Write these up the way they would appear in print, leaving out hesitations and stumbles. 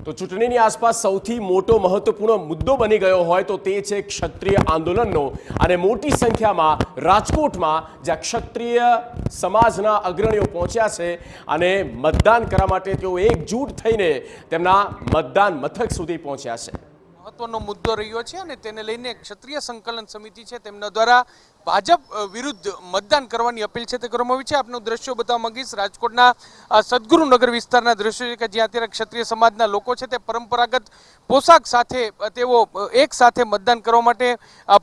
તો ચૂંટણીની આસપાસ સૌથી મોટો મહત્વપૂર્ણ મુદ્દો બની ગયો હોય તો તે છે ક્ષત્રિય આંદોલનનો અને મોટી સંખ્યામાં રાજકોટમાં જ્યાં ક્ષત્રિય સમાજના અગ્રણીઓ પહોંચ્યા છે અને મતદાન કરવા માટે તેઓ એકજૂટ થઈને તેમના મતદાન મથક સુધી પહોંચ્યા છે। મહત્વનો મુદ્દો રહ્યો છે અને તેને લઈને ક્ષત્રિય સંકલન સમિતિ છે તેમના દ્વારા ભાજપ વિરુદ્ધ મતદાન કરવાની અપીલ છે તે કરવામાં આવી છે। આપનું દ્રશ્યો બતાવવા માંગીશ રાજકોટના સદગુરુનગર વિસ્તારના દ્રશ્યો છે કે જ્યાં અત્યારે ક્ષત્રિય સમાજના લોકો છે તે પરંપરાગત પોશાક સાથે તેઓ એક સાથે મતદાન કરવા માટે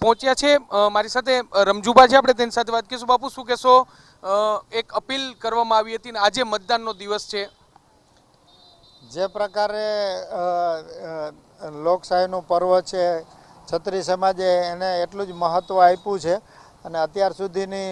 પહોંચ્યા છે। મારી સાથે રમજુબા છે, આપણે તેની સાથે વાત કરીશું। બાપુ, શું કહેશો? એક અપીલ કરવામાં આવી હતી અને આજે મતદાનનો દિવસ છે। જે પ્રકારે લોકશાહીનું પર્વ છે, ક્ષત્રિય સમાજે એને એટલું જ મહત્ત્વ આપ્યું છે અને અત્યાર સુધીની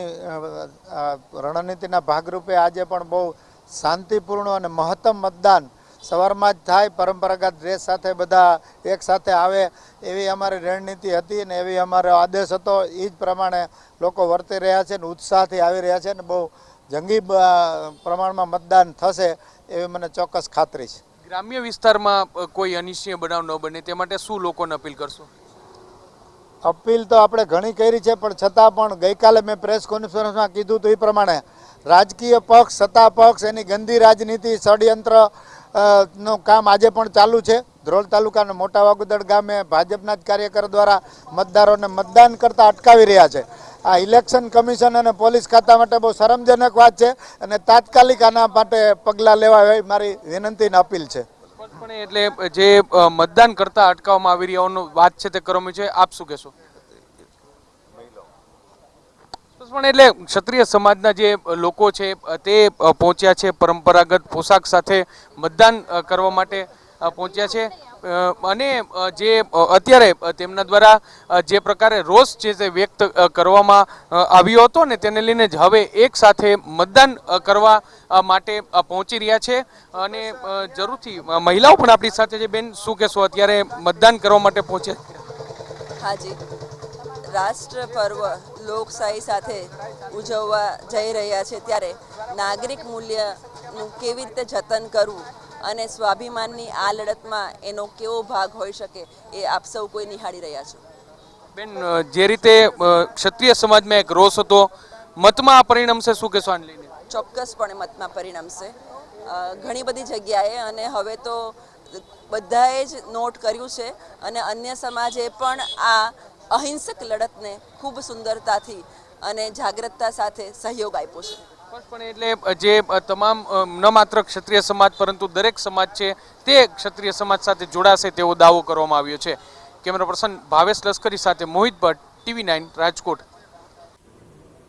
રણનીતિના ભાગરૂપે આજે પણ બહુ શાંતિપૂર્ણ અને મહત્તમ મતદાન સવારમાં જ થાય, પરંપરાગત ડ્રેસ સાથે બધા એક સાથે આવે એવી અમારી રણનીતિ હતી અને એવી અમારો આદેશ હતો। એ જ પ્રમાણે લોકો વર્તી રહ્યા છે અને ઉત્સાહથી આવી રહ્યા છે અને બહુ જંગી પ્રમાણમાં મતદાન થશે એવી મને ચોક્કસ ખાતરી છે। ગ્રામ્ય વિસ્તારમાં કોઈ અનિચ્છનીય બનાવ ન બને તે માટે શું લોકોને અપીલ કરશો? અપીલ તો આપણે ઘણી કરી છે, પણ છતાં પણ ગઈકાલે મેં પ્રેસ કોન્ફરન્સમાં કીધું તો એ પ્રમાણે રાજકીય પક્ષ, સત્તા પક્ષ એની ગંદી રાજનીતિ, ષડયંત્ર નું કામ આજે પણ ચાલુ છે। ધ્રોલ તાલુકાના મોટા વાગુદડ ગામે ભાજપના જ કાર્યકર દ્વારા મતદારોને મતદાન કરતા અટકાવી રહ્યા છે। આ ઇલેક્શન કમિશન અને પોલીસ ખાતા માટે બહુ શરમજનક વાત છે અને તાત્કાલિક આના માટે પગલાં લેવા એવી મારી વિનંતી અને અપીલ છે। એટલે જે મતદાન કરતા અટકાવવામાં આવી રહ્યાનો વાત છે તે કરવામાં છે, આપ શું કહેશો? એટલે ક્ષત્રિય સમાજના જે લોકો છે તે પહોંચ્યા છે, પરંપરાગત પોશાક સાથે મતદાન કરવા માટે પહોંચ્યા છે અને જે અત્યારે તેમના દ્વારા જે પ્રકારે રોષ છે તે વ્યક્ત કરવામાં આવ્યો હતો ને તેને લઈને જ હવે એક સાથે મતદાન કરવા માટે પહોંચી રહ્યા છે અને જરૂરથી મહિલાઓ પણ આપણી સાથે છે। બેન, શું કહેશો? અત્યારે મતદાન કરવા માટે પહોંચ્યા? હાજી, રાષ્ટ્ર પર્વ લોકશાહી સાથે ઉજવવા જઈ રહ્યા છે ત્યારે નાગરિક મૂલ્યનું કેવી રીતે જતન કરવું અને સ્વાભિમાનની આ લડતમાં એનો કેવો ભાગ હોઈ શકે એ આપ સૌ કોઈ નિહાળી રહ્યા છો। બેન, જે રીતે ક્ષત્રિય સમાજમાં એક રોષ હતો, મતમાં પરિણમશે, શું કહેશો આને લઈને? ચોક્કસપણે મતમાં પરિણમશે ઘણી બધી જગ્યાએ અને હવે તો બધાએ જ નોટ કર્યું છે અને અન્ય સમાજે પણ આ અહિંસક લડતને ખૂબ સુંદરતાથી અને જાગૃતતા સાથે સહયોગ આપ્યો છે। પણ એટલે જે તમામ ન માત્ર ક્ષત્રિય સમાજ પરંતુ દરેક સમાજ છે તે ક્ષત્રિય સમાજ સાથે જોડાશે તેવો દાવો કરવામાં આવ્યો છે। કેમેરા પર્સન ભાવેશ લશ્કરી સાથે મોહિત ભટ્ટ, TV9 રાજકોટ।